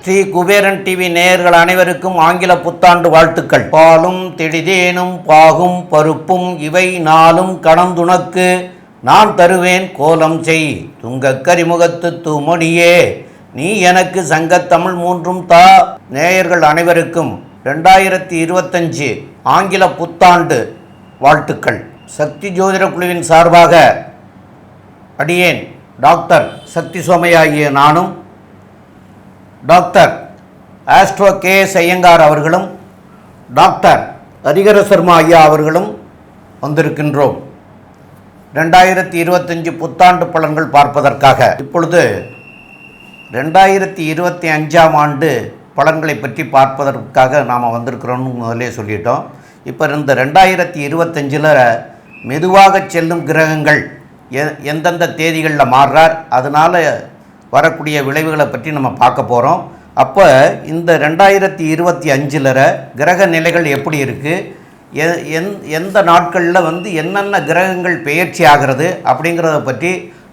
Sri Kuberan TV நேயர்கள் அனைவருக்கும் ஆங்கில புத்தாண்டு வாழ்த்துக்கள். பாலும் தெளிதேனும் பாகும் பருப்பும் இவை நாளும் கடந்துனக்கு நான் தருவேன் கோலம் செய் துங்கக் கரிமுகத்து தூமொழியே நீ எனக்கு சங்கத்தமிழ் மூன்றும் தா. நேயர்கள் அனைவருக்கும் 2025 ஆங்கில புத்தாண்டு வாழ்த்துக்கள். சக்தி ஜோதிட குழுவின் சார்பாக அடியேன் டாக்டர் சக்தி சோமையாகிய நானும் டாக்டர் ஆஸ்ட்ரோ கே.எஸ். ஐயங்கார் அவர்களும் டாக்டர் ஹரிஹர சர்மா ஐயா அவர்களும் வந்திருக்கின்றோம் 2025 புத்தாண்டு பலன்கள் பார்ப்பதற்காக. இப்பொழுது 2025ஆம் ஆண்டு பலன்களை பற்றி பார்ப்பதற்காக நாம் வந்திருக்கிறோம்னு முதலே சொல்லிட்டோம். இப்போ இந்த 2025 மெதுவாக செல்லும் கிரகங்கள் எந்தெந்த தேதிகளில் மாறுறார், அதனால் வரக்கூடிய விளைவுகளை பற்றி நம்ம பார்க்க போகிறோம். அப்போ இந்த 2025 கிரக நிலைகள் எப்படி இருக்குது, எந்த நாட்களில் என்னென்ன கிரகங்கள் பெயர்ச்சி ஆகிறது அப்படிங்கிறத பற்றி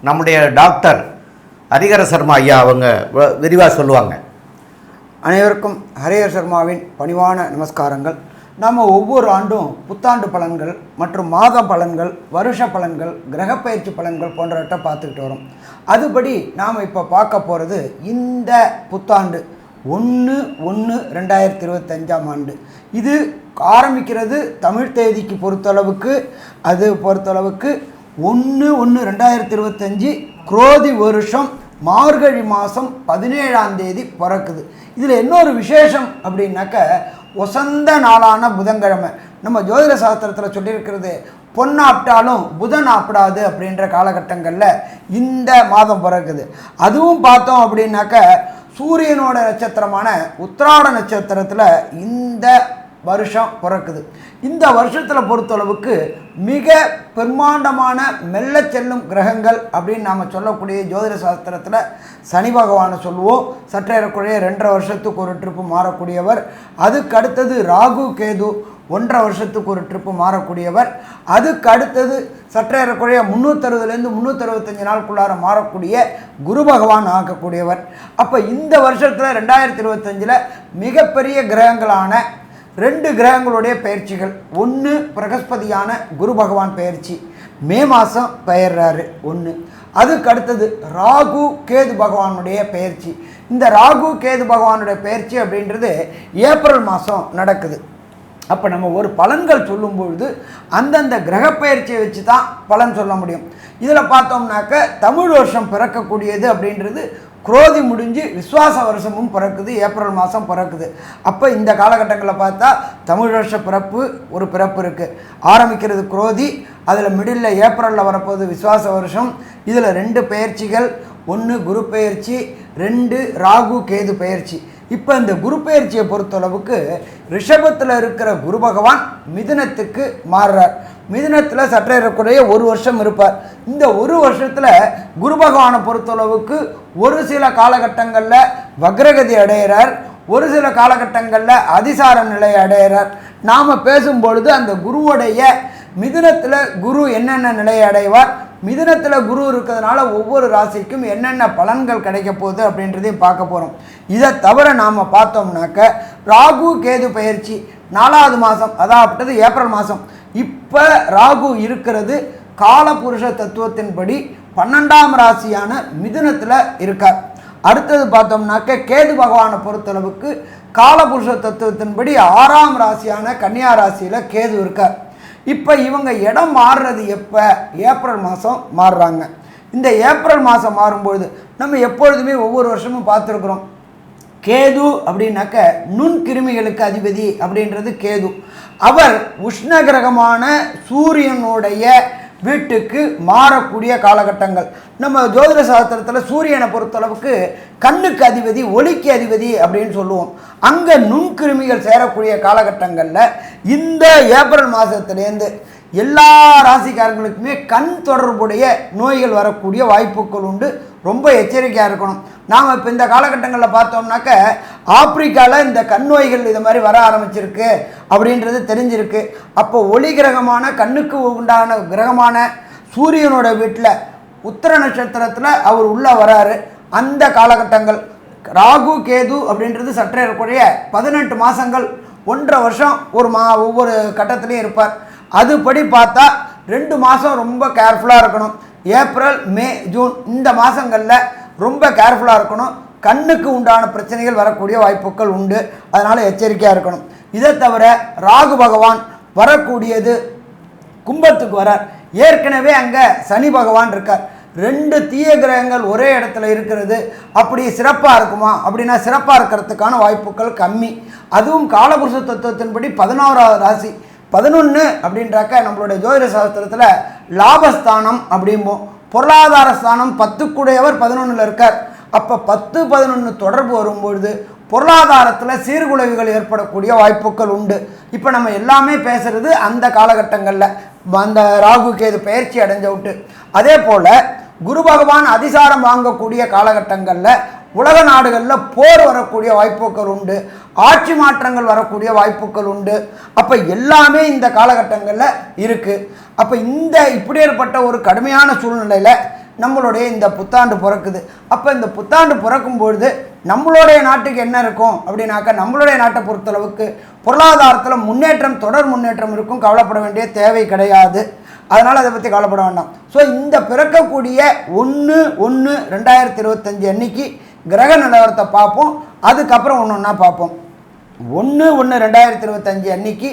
நம்முடைய டாக்டர் ஹரிஹர சர்மா ஐயா அவங்க விரிவாக சொல்லுவாங்க. அனைவருக்கும் ஹரிஹர சர்மாவின் பணிவான நமஸ்காரங்கள். நாம் ஒவ்வொரு ஆண்டும் புத்தாண்டு பலன்கள் மற்றும் மாத பலன்கள், வருஷ பலன்கள், கிரகப்பயிற்சி பலன்கள் போன்றவற்றை பார்த்துக்கிட்டு வரோம். அதுபடி நாம் இப்போ பார்க்க போகிறது இந்த புத்தாண்டு 1/1/2025ஆம் ஆண்டு. இது ஆரம்பிக்கிறது தமிழ் தேதிக்கு பொறுத்தளவுக்கு 1/1/2025 குரோதி வருஷம் மார்கழி மாதம் 17ஆம் தேதி பிறக்குது. இதில் இன்னொரு விசேஷம் அப்படின்னாக்க வசந்த நாளான புதன்கிழமை. நம்ம ஜோதிட சாஸ்திரத்தில் சொல்லியிருக்கிறது பொன்னாப்டாலும் புதன் ஆப்பிடாது அப்படின்ற காலகட்டங்களில் இந்த மாதம் பிறக்குது. அதுவும் பார்த்தோம் அப்படின்னாக்க சூரியனோட நட்சத்திரமான உத்திராட நட்சத்திரத்தில் இந்த வருஷம் பிறக்குது. இந்த வருஷத்தில் பொறுத்தளவுக்கு மிக பிரம்மாண்டமான மெல்ல செல்லும் கிரகங்கள் அப்படின்னு நாம் சொல்லக்கூடிய ஜோதிட சாஸ்திரத்தில் சனி பகவானை சொல்லுவோம். சற்றேறக்குறைய 2.5 வருஷத்துக்கு ஒரு ட்ரிப்பு மாறக்கூடியவர். அதுக்கு அடுத்தது ராகு கேது 1.5 வருஷத்துக்கு ஒரு ட்ரிப்பு மாறக்கூடியவர். அதுக்கு அடுத்தது சற்றேறக்குறைய 360லேருந்து 365 நாளுக்குள்ளார மாறக்கூடிய குரு பகவான் ஆகக்கூடியவர். அப்போ இந்த வருஷத்தில் 2025 மிகப்பெரிய கிரகங்களான 2 கிரகங்களுடைய பயிற்சிகள். ஒன்று பிரகஸ்பதியான குரு பகவான் பயிற்சி மே மாதம் பெயர்றாரு 1. அதுக்கு அடுத்தது ராகு கேது பகவானுடைய பயிற்சி. இந்த ராகு கேது பகவானுடைய பயிற்சி அப்படின்றது ஏப்ரல் மாதம் நடக்குது. அப்போ நம்ம ஒரு பலன்கள் சொல்லும்பொழுது அந்தந்த கிரகப்பயிற்சியை வச்சு தான் பலன் சொல்ல முடியும். இதில் பார்த்தோம்னாக்க தமிழ் வருஷம் பிறக்கக்கூடியது அப்படின்றது குரோதி முடிஞ்சு விஸ்வாச வருஷமும் பிறக்குது, ஏப்ரல் மாதம் பிறக்குது. அப்போ இந்த காலகட்டங்களில் பார்த்தா தமிழ் வருஷ பிறப்பு ஒரு பிறப்பு இருக்குது. ஆரம்பிக்கிறது குரோதி, அதில் மிடில் ஏப்ரலில் வரப்போகுது விஸ்வாச வருஷம். இதில் 2 பயிற்சிகள், 1 குரு பயிற்சி, 2 ராகு கேது பயிற்சி. இப்போ இந்த குரு பயிற்சியை பொறுத்தளவுக்கு ரிஷபத்தில் இருக்கிற குரு பகவான் மிதுனத்துக்கு மாறுறார். மிதுனத்தில் சற்றேறக்குறைய 1 வருஷம் இருப்பார். இந்த 1 வருஷத்தில் குரு பகவானை பொறுத்தளவுக்கு ஒரு சில காலகட்டங்களில் வக்ரகதி அடைகிறார், ஒரு சில காலகட்டங்களில் அதிசார நிலை அடைகிறார். நாம் பேசும்பொழுது அந்த குருவுடைய மிதுனத்தில் குரு என்னென்ன நிலையை அடைவார், மிதுனத்தில் குரு இருக்கிறதுனால ஒவ்வொரு ராசிக்கும் என்னென்ன பலன்கள் கிடைக்க போகுது அப்படின்றதையும் பார்க்க போகிறோம். இதை தவிர நாம் பார்த்தோம்னாக்க ராகு கேது பயிற்சி 4வது மாதம், அதாவது ஏப்ரல் மாதம். இப்போ ராகு இருக்கிறது காலபுருஷ தத்துவத்தின்படி 12ஆம் ராசியான மிதுனத்தில் இருக்கார். அடுத்தது பார்த்தோம்னாக்க கேது பகவானை பொறுத்தளவுக்கு காலபுருஷ தத்துவத்தின்படி 6ஆம் ராசியான கன்னியா ராசியில் கேது இருக்கார். இப்போ இவங்க இடம் மாறுறது எப்போ? ஏப்ரல் மாதம் மாறுறாங்க. இந்த ஏப்ரல் மாதம் மாறும்பொழுது நம்ம எப்பொழுதுமே ஒவ்வொரு வருஷமும் பார்த்துருக்குறோம், கேது அப்படின்னாக்க நுண்கிருமிகளுக்கு அதிபதி அப்படின்றது கேது. அவர் உஷ்ண கிரகமான சூரியனுடைய வீட்டுக்கு மாறக்கூடிய காலகட்டங்கள். நம்ம ஜோதிட சாஸ்திரத்தில் சூரியனை பொறுத்தளவுக்கு கண்ணுக்கு அதிபதி, ஒளிக்கு அதிபதி அப்படின்னு சொல்லுவோம். அங்கே நுண்கிருமிகள் சேரக்கூடிய காலகட்டங்களில் இந்த ஏப்ரல் மாதத்துலேருந்து எல்லா ராசிக்காரங்களுக்குமே கண் தொடர்புடைய நோய்கள் வரக்கூடிய வாய்ப்புகள் உண்டு. ரொம்ப எச்சரிக்கையாக இருக்கணும். நாம் இப்போ இந்த காலகட்டங்களில் பார்த்தோம்னாக்க ஆப்பிரிக்காவில் இந்த கண் நோய்கள் இது மாதிரி வர ஆரம்பிச்சிருக்கு அப்படின்றது தெரிஞ்சிருக்கு. அப்போ ஒளி கிரகமான கண்ணுக்கு உண்டான கிரகமான சூரியனோட வீட்டில் உத்திர நட்சத்திரத்தில் அவர் உள்ளே வராரு. அந்த காலகட்டங்கள் ராகு கேது அப்படின்றது சற்றேறக்குறைய 18 மாதங்கள் 1.5 வருஷம் ஒவ்வொரு கட்டத்துலேயும் இருப்பார். அதுபடி பார்த்தா 2 மாதம் ரொம்ப கேர்ஃபுல்லாக இருக்கணும். ஏப்ரல் மே ஜூன் இந்த மாதங்களில் ரொம்ப கேர்ஃபுல்லாக இருக்கணும். கண்ணுக்கு உண்டான பிரச்சனைகள் வரக்கூடிய வாய்ப்புகள் உண்டு. அதனால் எச்சரிக்கையாக இருக்கணும். இதை தவிர ராகு பகவான் வரக்கூடியது கும்பத்துக்கு வரார். ஏற்கனவே அங்கே சனி பகவான் இருக்கார். 2 தீய கிரகங்கள் ஒரே இடத்துல இருக்கிறது அப்படி சிறப்பாக இருக்குமா அப்படின்னா சிறப்பாக இருக்கிறதுக்கான வாய்ப்புகள் கம்மி. அதுவும் காலபுருஷ தத்துவத்தின்படி 11வது ராசி 11 அப்படின்றாக்க நம்மளுடைய ஜோதிட சாஸ்திரத்தில் லாபஸ்தானம் அப்படிம்போம். பொருளாதார ஸ்தானம் 10க்குடையவர் 11ல் இருக்கார். அப்போ 10, 11 தொடர்பு வரும்பொழுது பொருளாதாரத்தில் சீர்குலைவுகள் ஏற்படக்கூடிய வாய்ப்புகள் உண்டு. இப்போ நம்ம எல்லாமே பேசுகிறது அந்த காலகட்டங்களில் அந்த ராகு கேது பயிற்சி அடைஞ்ச விட்டு. அதே போல் குரு பகவான் அதிசாரம் வாங்கக்கூடிய காலகட்டங்களில் உலக நாடுகளில் போர் வரக்கூடிய வாய்ப்புகள் உண்டு. ஆட்சி மாற்றங்கள் வரக்கூடிய வாய்ப்புகள் உண்டு. அப்போ எல்லாமே இந்த காலகட்டங்களில் இருக்குது. அப்போ இப்படி ஏற்பட்ட ஒரு கடுமையான சூழ்நிலையில் நம்மளுடைய இந்த புத்தாண்டு பிறக்குது. அப்போ இந்த புத்தாண்டு பிறக்கும் பொழுது நம்மளுடைய நாட்டுக்கு என்ன இருக்கும் அப்படின்னாக்கா நம்மளுடைய நாட்டை பொறுத்தளவுக்கு பொருளாதாரத்தில் முன்னேற்றம் தொடர் முன்னேற்றம் இருக்கும். கவலைப்பட வேண்டிய தேவை கிடையாது. அதனால் அதை பற்றி கவலைப்பட வேண்டாம். ஸோ இந்த பிறக்கக்கூடிய 1/1/2025 அன்னைக்கு கிரக நிலவரத்தை பார்ப்போம். அதுக்கப்புறம் ஒன்று ஒன்றா பார்ப்போம். 1/1/2025 அன்னைக்கு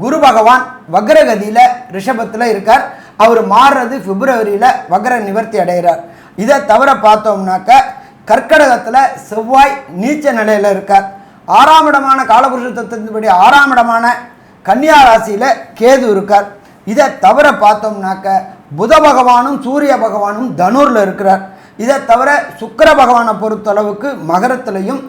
குரு பகவான் வக்ரகதியில் ரிஷபத்தில் இருக்கார். அவர் மாறுறது பிப்ரவரியில் வக்ர நிவர்த்தி அடைகிறார். இதை தவிர பார்த்தோம்னாக்க கர்க்கடகத்தில் செவ்வாய் நீச்ச நிலையில் இருக்கார். 6ஆம் இடமான காலபுருஷ தத்துவத்தின்படி 6ஆம் இடமான கன்னியா ராசியில் கேது இருக்கார். இதை தவிர பார்த்தோம்னாக்க புத பகவானும் சூரிய பகவானும் தனுரில் இருக்கிறார். இதை தவிர சுக்கிர பகவானை பொறுத்தளவுக்கு மகரத்திலையும்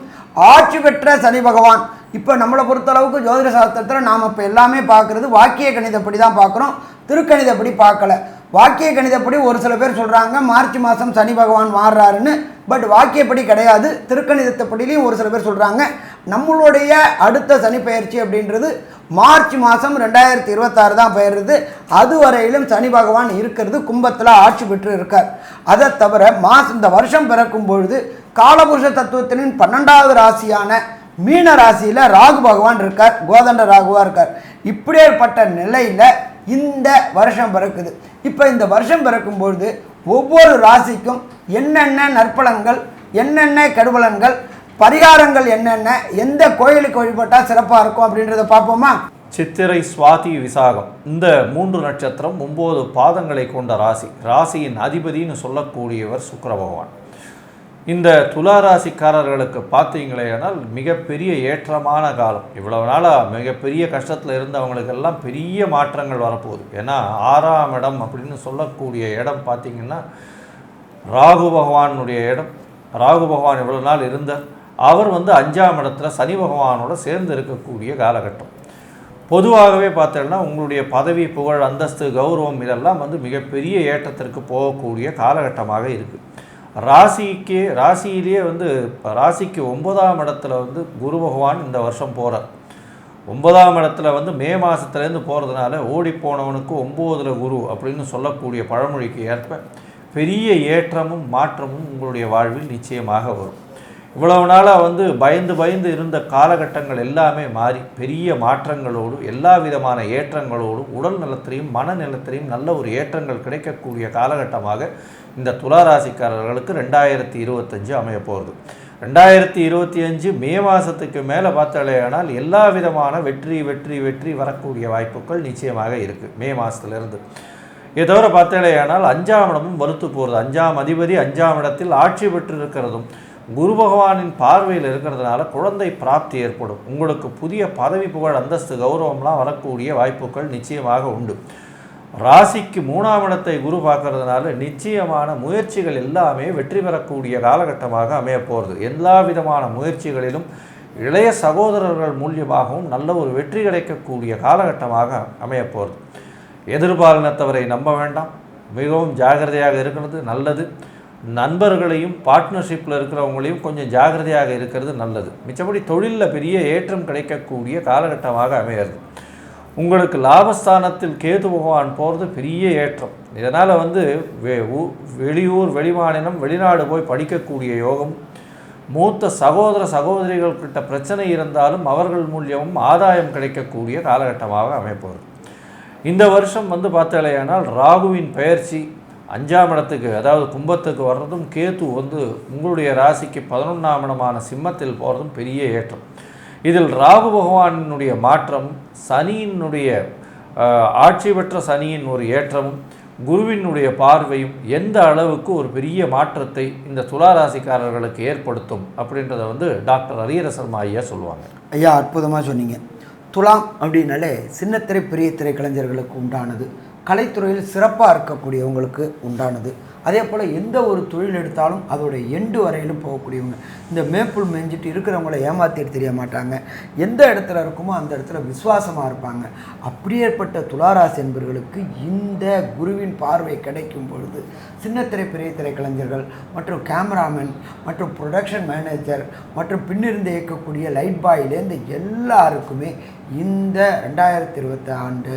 ஆட்சி பெற்ற சனி பகவான். இப்போ நம்மளை பொறுத்தளவுக்கு ஜோதிட சாஸ்திரத்தில் நாம் இப்போ எல்லாமே பார்க்குறது வாக்கிய கணிதப்படி தான் பார்க்குறோம். திருக்கணிதப்படி பார்க்கல. வாக்கிய கணிதப்படி ஒரு சில பேர் சொல்கிறாங்க மார்ச் மாதம் சனி பகவான் மாறுறாருன்னு. பட் வாக்கியப்படி கிடையாது. திருக்கணிதத்தைப்படிலையும் ஒரு சில பேர் சொல்கிறாங்க. நம்மளுடைய அடுத்த சனி பயிற்சி அப்படின்றது மார்ச் மாதம் 2026 தான் பெயருது. அதுவரையிலும் சனி பகவான் இருக்கிறது கும்பத்தில் ஆட்சி பெற்று இருக்கார். அதை தவிர இந்த வருஷம் பிறக்கும் பொழுது காலபுருஷ தத்துவத்தின் 12வது ராசியான மீன ராசியில் ராகு பகவான் இருக்கார். கோதண்ட ராகுவாக இருக்கார். இப்படியேற்பட்ட நிலையில் இந்த வருஷம் பிறக்குது. இப்போ இந்த வருஷம் பிறக்கும்பொழுது ஒவ்வொரு ராசிக்கும் என்னென்ன நற்பலன்கள், என்னென்ன கெடுபலன்கள், பரிகாரங்கள் என்னென்ன, எந்த கோயிலுக்கு வழிபட்டால் சிறப்பாக இருக்கும் அப்படின்றத பார்ப்போமா? சித்திரை, சுவாதி, விசாகம் இந்த 3 நட்சத்திரம் 9 பாதங்களை கொண்ட ராசி. ராசியின் அதிபதினு சொல்லக்கூடியவர் சுக்கிர பகவான். இந்த துலா ராசிக்காரர்களுக்கு பார்த்தீங்களேனால் மிகப்பெரிய ஏற்றமான காலம். இவ்வளவு நாளாக மிகப்பெரிய கஷ்டத்தில் இருந்தவங்களுக்கெல்லாம் பெரிய மாற்றங்கள் வரப்போகுது. ஏன்னா 6ஆம் இடம் அப்படின்னு சொல்லக்கூடிய இடம் பார்த்திங்கன்னா ராகு பகவானுடைய இடம். ராகு பகவான் இவ்வளவு நாள் இருந்தார். அவர் 5ஆம் இடத்துல சனி பகவானோட சேர்ந்து இருக்கக்கூடிய காலகட்டம். பொதுவாகவே பார்த்தோம்னா உங்களுடைய பதவி, புகழ், அந்தஸ்து, கௌரவம் இதெல்லாம் மிகப்பெரிய ஏற்றத்திற்கு போகக்கூடிய காலகட்டமாக இருக்குது. ராசியிலேயே ராசிக்கு 9ஆம் இடத்துல குரு பகவான் இந்த வருஷம் போகிறார். 9ஆம் இடத்துல மே மாதத்துலேருந்து போகிறதுனால ஓடிப்போனவனுக்கு 9ல் குரு அப்படின்னு சொல்லக்கூடிய பழமொழிக்கு ஏற்ப பெரிய ஏற்றமும் மாற்றமும் உங்களுடைய வாழ்வில் நிச்சயமாக வரும். இவ்வளவு நாளாக பயந்து இருந்த காலகட்டங்கள் எல்லாமே மாறி பெரிய மாற்றங்களோடு எல்லா விதமான ஏற்றங்களோடும் உடல் நலத்திலையும் மனநலத்திலையும் நல்ல ஒரு ஏற்றங்கள் கிடைக்கக்கூடிய காலகட்டமாக இந்த துளாராசிக்காரர்களுக்கு 2025 அமைய போகிறது. 2025 மே மாதத்துக்கு மேலே பார்த்தாலேயானால் எல்லா விதமான வெற்றி வரக்கூடிய வாய்ப்புகள் நிச்சயமாக இருக்குது. மே மாதத்துலேருந்து இதை தவிர பார்த்தாலேயானால் 5ஆம் இடமும் வலுத்து போகிறது. 5ஆம் அதிபதி 5ஆம் இடத்தில் ஆட்சி பெற்று இருக்கிறதும் குரு பகவானின் பார்வையில் இருக்கிறதுனால குழந்தை பிராப்தி ஏற்படும். உங்களுக்கு புதிய பதவி, புகழ், அந்தஸ்து, கௌரவம்லாம் வரக்கூடிய வாய்ப்புகள் நிச்சயமாக உண்டு. ராசிக்கு 3ஆம் இடத்தை குரு பார்க்கறதுனால நிச்சயமான முயற்சிகள் எல்லாமே வெற்றி பெறக்கூடிய காலகட்டமாக அமைய போகிறது. எல்லா விதமான முயற்சிகளிலும் இளைய சகோதரர்கள் மூலியமாகவும் நல்ல ஒரு வெற்றி கிடைக்கக்கூடிய காலகட்டமாக அமைய போகிறது. எதிர்பாலினத்தவரை நம்ப வேண்டாம். மிகவும் ஜாகிரதையாக இருக்கிறது நல்லது. நண்பர்களையும் பார்ட்னர்ஷிப்பில் இருக்கிறவங்களையும் கொஞ்சம் ஜாகிரதையாக இருக்கிறது நல்லது. மிச்சபடி தொழிலில் பெரிய ஏற்றம் கிடைக்கக்கூடிய காலகட்டமாக அமைகிறது. உங்களுக்கு லாபஸ்தானத்தில் கேது பகவான் போகிறது பெரிய ஏற்றம். இதனால் வெளியூர், வெளிமாநிலம், வெளிநாடு போய் படிக்கக்கூடிய யோகம், மூத்த சகோதர சகோதரிகள்கிட்ட பிரச்சனை இருந்தாலும் அவர்கள் மூலியமும் ஆதாயம் கிடைக்கக்கூடிய காலகட்டமாக அமைப்பது. இந்த வருஷம் பார்த்தாலேயானால் ராகுவின் பெயர்ச்சி 5ஆம் இடத்துக்கு, அதாவது கும்பத்துக்கு வர்றதும், கேது உங்களுடைய ராசிக்கு 11ஆம் இடமான சிம்மத்தில் போகிறதும் பெரிய ஏற்றம். இதில் ராகு பகவானினுடைய மாற்றம், சனியினுடைய ஆட்சி பெற்ற சனியின் ஒரு ஏற்றமும், குருவினுடைய பார்வையும் எந்த அளவுக்கு ஒரு பெரிய மாற்றத்தை இந்த துளாராசிக்காரர்களுக்கு ஏற்படுத்தும் அப்படின்றத டாக்டர் ஹரிஹர சர்மா ஐயா சொல்லுவாங்க. ஐயா, அற்புதமாக சொன்னீங்க. துலாம் அப்படின்னாலே சின்னத்திரை பெரிய திரை கலைஞர்களுக்கு உண்டானது, கலைத்துறையில் சிறப்பாக இருக்கக்கூடியவங்களுக்கு உண்டானது. அதே போல் எந்த ஒரு தொழில் எடுத்தாலும் அதோடைய எண்டு வரையிலும் போகக்கூடியவங்க. இந்த மேப்புள் மேய்ஞ்சிட்டு இருக்கிறவங்கள ஏமாற்றிட்டு தெரிய மாட்டாங்க. எந்த இடத்துல இருக்குமோ அந்த இடத்துல விசுவாசமாக இருப்பாங்க. அப்படியேற்பட்ட துளாராசி என்பவர்களுக்கு இந்த குருவின் பார்வை கிடைக்கும் பொழுது சின்னத்திரை பெரிய திரை கலைஞர்கள் மற்றும் கேமராமேன் மற்றும் ப்ரொடக்ஷன் மேனேஜர் மற்றும் பின்னிருந்து இயக்கக்கூடிய லைட் பாயிலேருந்து எல்லாருக்குமே இந்த 2020 ஆண்டு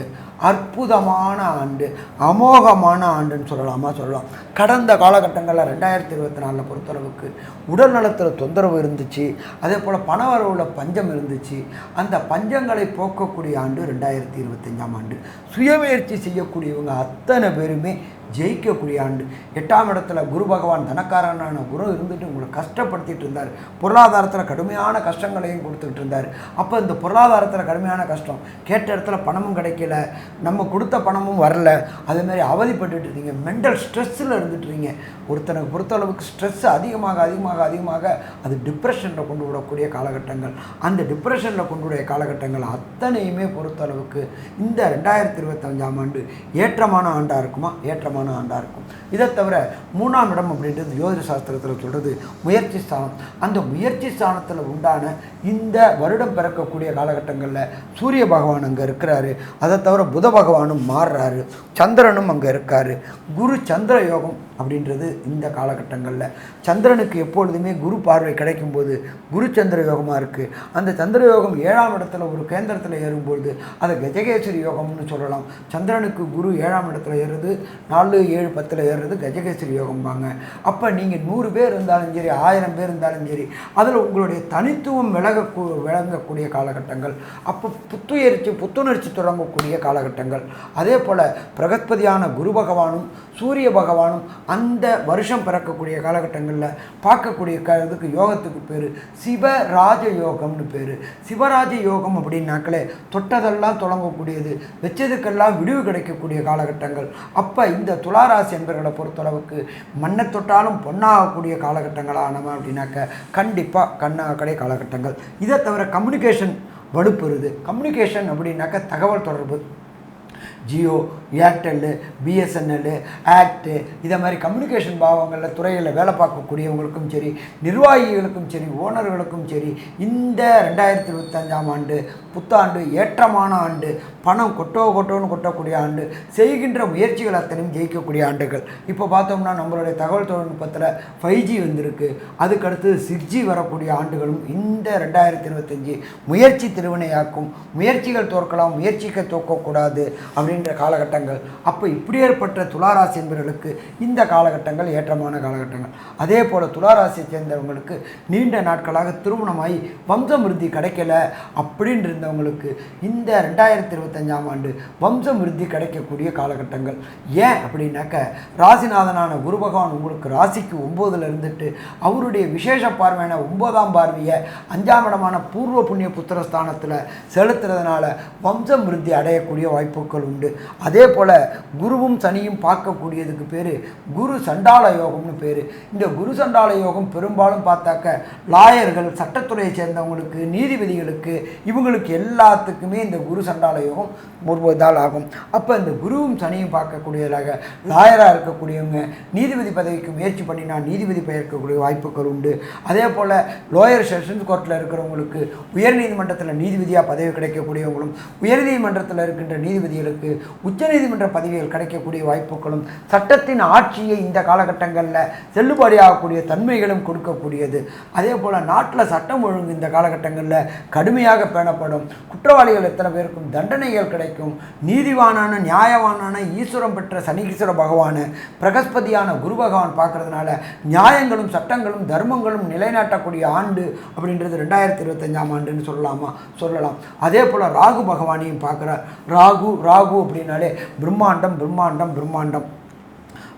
அற்புதமான ஆண்டு, அமோகமான ஆண்டுன்னு சொல்லலாம். கடந்த காலகட்டங்களில் 2024 பொறுத்தளவுக்கு உடல் நலத்தில் தொந்தரவு இருந்துச்சு. அதே போல் பணவரவுல பஞ்சம் இருந்துச்சு. அந்த பஞ்சங்களை போக்கக்கூடிய ஆண்டு 2025ஆம் ஆண்டு. சுயமுயற்சி செய்யக்கூடியவங்க அத்தனை பேருமே ஜெயிக்கக்கூடிய ஆண்டு. 8ஆம் இடத்துல குரு பகவான் தனக்காரனான குரு இருந்துட்டு உங்களை கஷ்டப்படுத்திட்டு இருந்தார். பொருளாதாரத்தில் கடுமையான கஷ்டங்களையும் கொடுத்துக்கிட்டு இருந்தார். அப்போ இந்த பொருளாதாரத்தில் கடுமையான கஷ்டம், கேட்ட இடத்துல பணமும் கிடைக்கல, நம்ம கொடுத்த பணமும் வரல, அதேமாதிரி அவதிப்பட்டு இருக்கீங்க, மென்டல் ஸ்ட்ரெஸ்ஸில் இருந்துட்டுருங்க. ஒருத்தனுக்கு பொறுத்தளவுக்கு ஸ்ட்ரெஸ் அதிகமாக அது டிப்ரெஷனில் கொண்டு விடக்கூடிய காலகட்டங்கள். அந்த டிப்ரெஷனில் கொண்டு விட காலகட்டங்கள் அத்தனையுமே பொறுத்தளவுக்கு இந்த 2025ஆம் ஆண்டு ஏற்றமான ஆண்டாக இருக்குமா? ஏற்றமான ஆண்டாக இருக்கும். இதை தவிர 3ஆம் இடம் அப்படின்றது ஜோதிட சாஸ்திரத்தில் சொல்கிறது முயற்சி ஸ்தானம். அந்த முயற்சி ஸ்தானத்தில் உண்டான இந்த வருடம் பிறக்கக்கூடிய காலகட்டங்களில் சூரிய பகவான் அங்கே இருக்கிறாரு. அதை தவிர புத பகவானும் மாறுறாரு, சந்திரனும் அங்கே இருக்கார். குரு சந்திர யோகம் அப்படின்றது இந்த காலகட்டங்களில் சந்திரனுக்கு எப்பொழுதுமே குரு பார்வை கிடைக்கும்போது குரு சந்திர யோகமாக இருக்குது. அந்த சந்திர யோகம் 7ஆம் இடத்துல ஒரு கேந்திரத்தில் ஏறும்பொழுது அதை கஜகேசரி யோகம்னு சொல்லலாம். சந்திரனுக்கு குரு 7ஆம் இடத்துல ஏறுறது, 4, 7, 10 ஏறுறது கஜகேசரி யோகம்பாங்க. அப்போ நீங்கள் 100 பேர் இருந்தாலும் சரி, 1000 பேர் இருந்தாலும் சரி, அதில் உங்களுடைய தனித்துவம் விளங்கக்கூடிய காலகட்டங்கள். அப்போ புத்துணர்ச்சி தொடங்கக்கூடிய காலகட்டங்கள். அதே போல் பிரகஸ்பதியான குரு பகவானும் சூரிய பகவானும் அந்த வருஷம் பிறக்கக்கூடிய காலகட்டங்களில் பார்க்கக்கூடிய இதுக்கு யோகத்துக்கு பேர் சிவராஜ யோகம்னு பேர். சிவராஜ யோகம் அப்படின்னாக்களே தொட்டதெல்லாம் தொடங்கக்கூடியது, வச்சதுக்கெல்லாம் விடிவு கிடைக்கக்கூடிய காலகட்டங்கள். அப்போ இந்த துளாராசி என்பவர்களை பொறுத்தளவுக்கு மண்ணை தொட்டாலும் பொண்ணாகக்கூடிய காலகட்டங்களானவ அப்படின்னாக்க கண்டிப்பாக கண்ணாக்கடை காலகட்டங்கள். இதை தவிர கம்யூனிகேஷன் வலுப்பெறுது. கம்யூனிகேஷன் அப்படின்னாக்க தகவல் தொடர்பு, ஜியோ, ஏர்டெல்லு, பிஎஸ்என்எல், ஆக்டு, இதை மாதிரி கம்யூனிகேஷன் பாவங்களில் துறைகளில் வேலை பார்க்கக்கூடியவங்களுக்கும் சரி, நிர்வாகிகளுக்கும் சரி, ஓனர்களுக்கும் சரி, இந்த 2025ஆம் ஆண்டு புத்தாண்டு ஏற்றமான ஆண்டு. பணம் கொட்டோன்னு கொட்டக்கூடிய ஆண்டு. செய்கின்ற முயற்சிகள் அத்தனையும் ஜெயிக்கக்கூடிய ஆண்டுகள். இப்போ பார்த்தோம்னா நம்மளுடைய தகவல் தொழில்நுட்பத்தில் 5G வந்திருக்கு. அதுக்கடுத்து 6G வரக்கூடிய ஆண்டுகளும் இந்த 2025 முயற்சி திருவினையாக்கும். முயற்சிகள் தோற்கலாம், முயற்சிக்க தோற்கக்கூடாது அப்படின்ற காலகட்டங்கள். அப்போ இப்படி ஏற்பட்ட துளாராசி என்பவர்களுக்கு இந்த காலகட்டங்கள் ஏற்றமான காலகட்டங்கள். அதே போல் துளாராசியை சேர்ந்தவங்களுக்கு நீண்ட நாட்களாக திருமணமாகி வம்சமிருத்தி கிடைக்கல அப்படின்னு இருந்தவங்களுக்கு இந்த 2025ஆம் ஆண்டு வம்சமிருத்தி கிடைக்கக்கூடிய காலகட்டங்கள். ஏன் அப்படின்னாக்க ராசிநாதனான குரு பகவான் உங்களுக்கு ராசிக்கு 9ல் இருந்துட்டு அவருடைய விசேஷ பார்வையான 9ஆம் பார்வையை 5ஆம் இடமான பூர்வ புண்ணிய புத்திரஸ்தானத்தில் செலுத்துறதுனால வம்சமிருத்தி அடையக்கூடிய வாய்ப்புகள் உண்டு. அதே போல் குருவும் சனியும் பார்க்கக்கூடியதுக்கு பேர் குரு சண்டால யோகம்னு பேர். இந்த குரு சண்டால யோகம் பெரும்பாலும் பார்த்தாக்க லாயர்கள், சட்டத்துறையை சேர்ந்தவங்களுக்கு, நீதிபதிகளுக்கு, இவங்களுக்கு எல்லாத்துக்குமே இந்த குரு சண்டால யோகம் ஒருவதால் ஆகும். அப்போ இந்த குருவும் சனியும் பார்க்கக்கூடியதாக லாயராக இருக்கக்கூடியவங்க நீதிபதி பதவிக்கு முயற்சி பண்ணினா நீதிபதி பெயர்க்கக்கூடிய வாய்ப்புகள் உண்டு. அதே போல் லோயர் செஷன்ஸ் கோர்ட்டில் இருக்கிறவங்களுக்கு உயர்நீதிமன்றத்தில் நீதிபதியாக பதவி கிடைக்கக்கூடியவங்களும், உயர்நீதிமன்றத்தில் இருக்கின்ற நீதிபதிகளுக்கு உச்சநீதிமன்ற பதவிகள் கிடைக்கக்கூடிய வாய்ப்புகளும், சட்டத்தின் ஆட்சியை இந்த காலகட்டங்களில் செல்லுபடியாகக்கூடிய தன்மைகளும் கொடுக்கக்கூடியது. அதே போல் நாட்டில் சட்டம் ஒழுங்கு இந்த காலகட்டங்களில் கடுமையாக பேணப்படும். குற்றவாளிகள் எத்தனை பேருக்கும் தண்டனை நன்மைகள் கிடைக்கும். நீதிவானான நியாயவானான ஈஸ்வரம் பெற்ற சனீஸ்வர பகவான் பிரகஸ்பதியான குரு பகவான் பார்க்கறதுனால நியாயங்களும் சட்டங்களும் தர்மங்களும் நிலைநாட்டக்கூடிய ஆண்டு அப்படின்றது 2025ஆம் ஆண்டுன்னு சொல்லலாம். அதே போல் ராகு பகவானையும் பார்க்குறார். ராகு அப்படின்னாலே பிரம்மாண்டம் பிரம்மாண்டம் பிரம்மாண்டம்.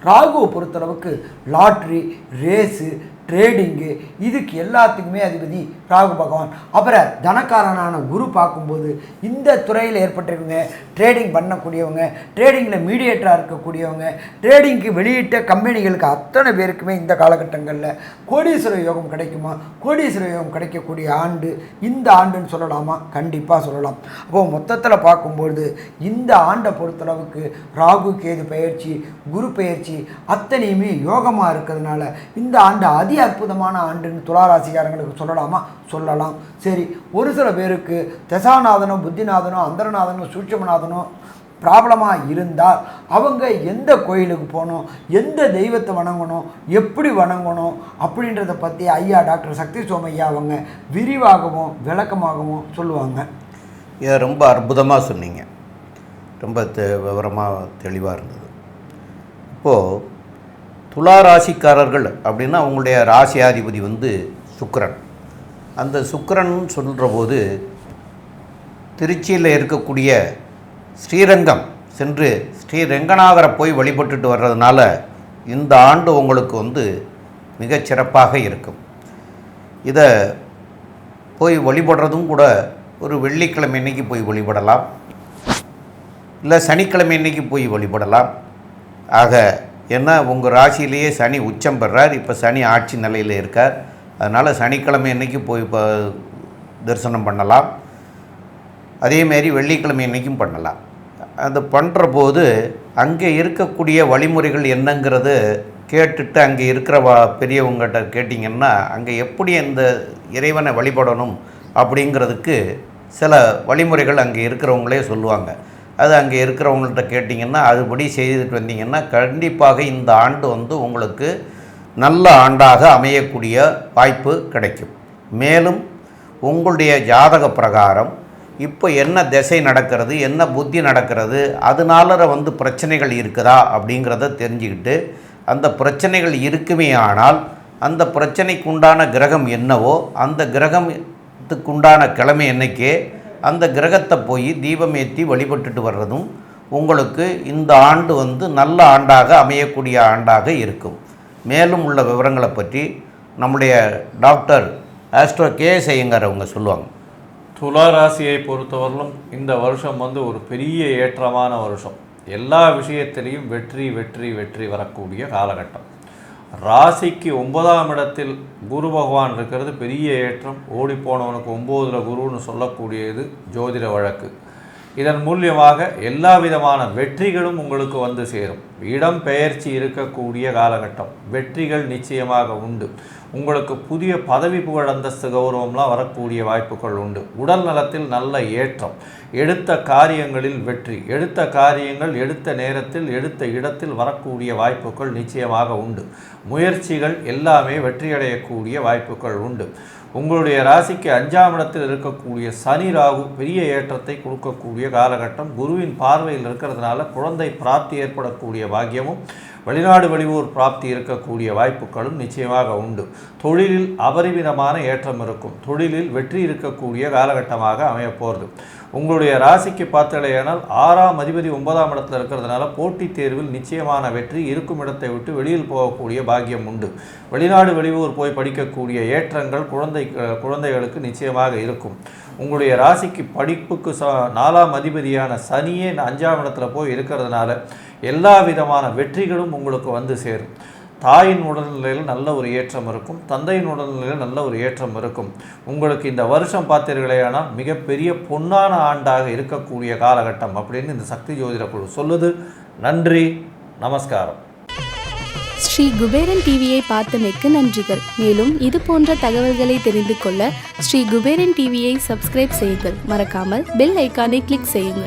ராகுவை பொறுத்தளவுக்கு லாட்ரி, ரேஸு, ட்ரேடிங்கு இதுக்கு எல்லாத்துக்குமே அதிபதி ராகு பகவான். அப்புறம் தனக்காரனான குரு பார்க்கும்போது இந்த துறையில் ஏற்பட்டிருக்கவங்க, ட்ரேடிங் பண்ணக்கூடியவங்க, ட்ரேடிங்கில் மீடியேட்டராக இருக்கக்கூடியவங்க, ட்ரேடிங்க்கு வெளியிட்ட கம்பெனிகளுக்கு அத்தனை பேருக்குமே இந்த காலகட்டங்களில் கோடீஸ்வர யோகம் கிடைக்குமா? கோடீஸ்வர யோகம் கிடைக்கக்கூடிய ஆண்டு இந்த ஆண்டுன்னு சொல்லலாமா? கண்டிப்பாக சொல்லலாம். அப்போது மொத்தத்தில் பார்க்கும்போது இந்த ஆண்டை பொறுத்தளவுக்கு ராகு கேது பெயர்ச்சி, குரு பெயர்ச்சி அத்தனையுமே யோகமாக இருக்கிறதுனால இந்த ஆண்டு அற்புதமான ஆண்டுன்னு துளாராசிக்காரங்களுக்கு சொல்லலாமா? சொல்லலாம். சரி, ஒரு சில பேருக்கு தசாநாதனோ புத்திநாதனோ அந்தரநாதனோ சூட்சமநாதனோ ப்ராப்ளமாக இருந்தால் அவங்க எந்த கோயிலுக்கு போகணும், எந்த தெய்வத்தை வணங்கணும், எப்படி வணங்கணும் அப்படின்றத பற்றி ஐயா டாக்டர் சக்தி சோமையா அவங்க விரிவாகவும் விளக்கமாகவும் சொல்லுவாங்க. இதை ரொம்ப அற்புதமாக சொன்னீங்க. ரொம்ப விவரமாக தெளிவாக இருந்தது. இப்போது துளாராசிக்காரர்கள் அப்படின்னா அவங்களுடைய ராசியாதிபதி சுக்கிரன். அந்த சுக்கிரன் சொல்கிற போது திருச்சியில் இருக்கக்கூடிய ஸ்ரீரங்கம் சென்று ஸ்ரீரங்கநாதரை போய் வழிபட்டுட்டு வர்றதுனால இந்த ஆண்டு உங்களுக்கு மிகச்சிறப்பாக இருக்கும். இதை போய் வழிபடுறதும் கூட ஒரு வெள்ளிக்கிழமை அன்னைக்கு போய் வழிபடலாம், இல்லை சனிக்கிழமை அன்னைக்கு போய் வழிபடலாம். ஆக ஏன்னா உங்கள் ராசியிலேயே சனி உச்சம் பெறார், இப்போ சனி ஆட்சி நிலையில் இருக்கார். அதனால் சனிக்கிழமை அன்னைக்கு போய் இப்போ தரிசனம் பண்ணலாம். அதேமாரி வெள்ளிக்கிழமை அன்னைக்கும் பண்ணலாம். அது பண்ணுற போது அங்கே இருக்கக்கூடிய வழிமுறைகள் என்னங்கிறது கேட்டுட்டு அங்கே இருக்கிற பெரியவங்ககிட்ட கேட்டிங்கன்னா அங்கே எப்படி அந்த இறைவனை வழிபடணும் அப்படிங்கிறதுக்கு சில வழிமுறைகள் அங்கே இருக்கிறவங்களே சொல்லுவாங்க. அது அங்கே இருக்கிறவங்கள்ட்ட கேட்டிங்கன்னா அதுபடி செய்துட்டு வந்தீங்கன்னா கண்டிப்பாக இந்த ஆண்டு உங்களுக்கு நல்ல ஆண்டாக அமையக்கூடிய வாய்ப்பு கிடைக்கும். மேலும் உங்களுடைய ஜாதக பிரகாரம் இப்போ என்ன திசை நடக்கிறது, என்ன புத்தி நடக்கிறது, அதனால பிரச்சனைகள் இருக்குதா அப்படிங்கிறத தெரிஞ்சுக்கிட்டு அந்த பிரச்சனைகள் இருக்குமே ஆனால் அந்த பிரச்சனைக்குண்டான கிரகம் என்னவோ அந்த கிரகத்துக்குண்டான கிழமை என்னைக்கே அந்த கிரகத்தை போய் தீபம் ஏற்றி வழிபட்டுட்டு வர்றதும் உங்களுக்கு இந்த ஆண்டு நல்ல ஆண்டாக அமையக்கூடிய ஆண்டாக இருக்கும். மேலும் உள்ள விவரங்களை பற்றி நம்முடைய டாக்டர் ஆஸ்ட்ரோ கேஎஸ் ஐயங்கார் அவங்க சொல்லுவாங்க. துளாராசியை பொறுத்தவரையிலும் இந்த வருஷம் ஒரு பெரிய ஏற்றமான வருஷம். எல்லா விஷயத்திலையும் வெற்றி வெற்றி வெற்றி வரக்கூடிய காலகட்டம். ராசிக்கு 9ஆம் இடத்தில் குரு பகவான் இருக்கிறது பெரிய ஏற்றம். ஓடிப்போனவனுக்கு 9ல் குருன்னு சொல்லக்கூடியது ஜோதிட வழக்கு. இதன் மூலியமாக எல்லா விதமான வெற்றிகளும் உங்களுக்கு சேரும். இடம் பெயர்ச்சி இருக்கக்கூடிய காலகட்டம். வெற்றிகள் நிச்சயமாக உண்டு. உங்களுக்கு புதிய பதவி புகழ் அந்தஸ்து கௌரவம்லாம் வரக்கூடிய வாய்ப்புகள் உண்டு. உடல் நலத்தில் நல்ல ஏற்றம். எடுத்த காரியங்களில் வெற்றி. எடுத்த காரியங்கள் எடுத்த நேரத்தில் எடுத்த இடத்தில் வரக்கூடிய வாய்ப்புகள் நிச்சயமாக உண்டு. முயற்சிகள் எல்லாமே வெற்றியடையக்கூடிய வாய்ப்புகள் உண்டு. உங்களுடைய ராசிக்கு 5ஆம் இடத்தில் இருக்கக்கூடிய சனி ராகு பெரிய ஏற்றத்தை கொடுக்கக்கூடிய காலகட்டம். குருவின் பார்வையில் இருக்கிறதுனால குழந்தை பிராப்தி ஏற்படக்கூடிய பாக்கியமும் வெளிநாடு வெளியூர் பிராப்தி இருக்கக்கூடிய வாய்ப்புகளும் நிச்சயமாக உண்டு. தொழிலில் அபரிமிதமான ஏற்றம் இருக்கும். தொழிலில் வெற்றி இருக்கக்கூடிய காலகட்டமாக அமையப்போகிறது. உங்களுடைய ராசிக்கு பார்த்தலையானால் 6ஆம் அதிபதி 9ஆம் இடத்தில் இருக்கிறதுனால போட்டித் தேர்வில் நிச்சயமான வெற்றி. இருக்கும் இடத்தை விட்டு வெளியில் போகக்கூடிய பாக்கியம் உண்டு. வெளிநாடு வெளியூர் போய் படிக்கக்கூடிய ஏற்றங்கள் குழந்தைகளுக்கு நிச்சயமாக இருக்கும். உங்களுடைய ராசிக்கு படிப்புக்கு 4ஆம் அதிபதியான சனியே 5ஆம் இடத்துல போய் இருக்கிறதுனால எல்லா விதமான வெற்றிகளும் உங்களுக்கு சேரும். தாயின் உடல்நிலையில் நல்ல ஒரு ஏற்றம் இருக்கும். தந்தையின் உடல்நிலையில் நல்ல ஒரு ஏற்றம் இருக்கும். உங்களுக்கு இந்த வருஷம் பார்த்தீர்களேயானால் மிகப்பெரிய பொன்னான ஆண்டாக இருக்கக்கூடிய காலகட்டம் அப்படின்னு இந்த சக்தி ஜோதிட குழு சொல்லுது. நன்றி, நமஸ்காரம். ஸ்ரீ குபேரன் டிவியை பார்த்தமைக்கு நன்றிகள். மேலும் இது போன்ற தகவல்களை தெரிந்து கொள்ள ஸ்ரீ குபேரன் டிவியை சப்ஸ்கிரைப் செய்யுங்கள். மறக்காமல் பெல் ஐக்கானை கிளிக் செய்யுங்கள்.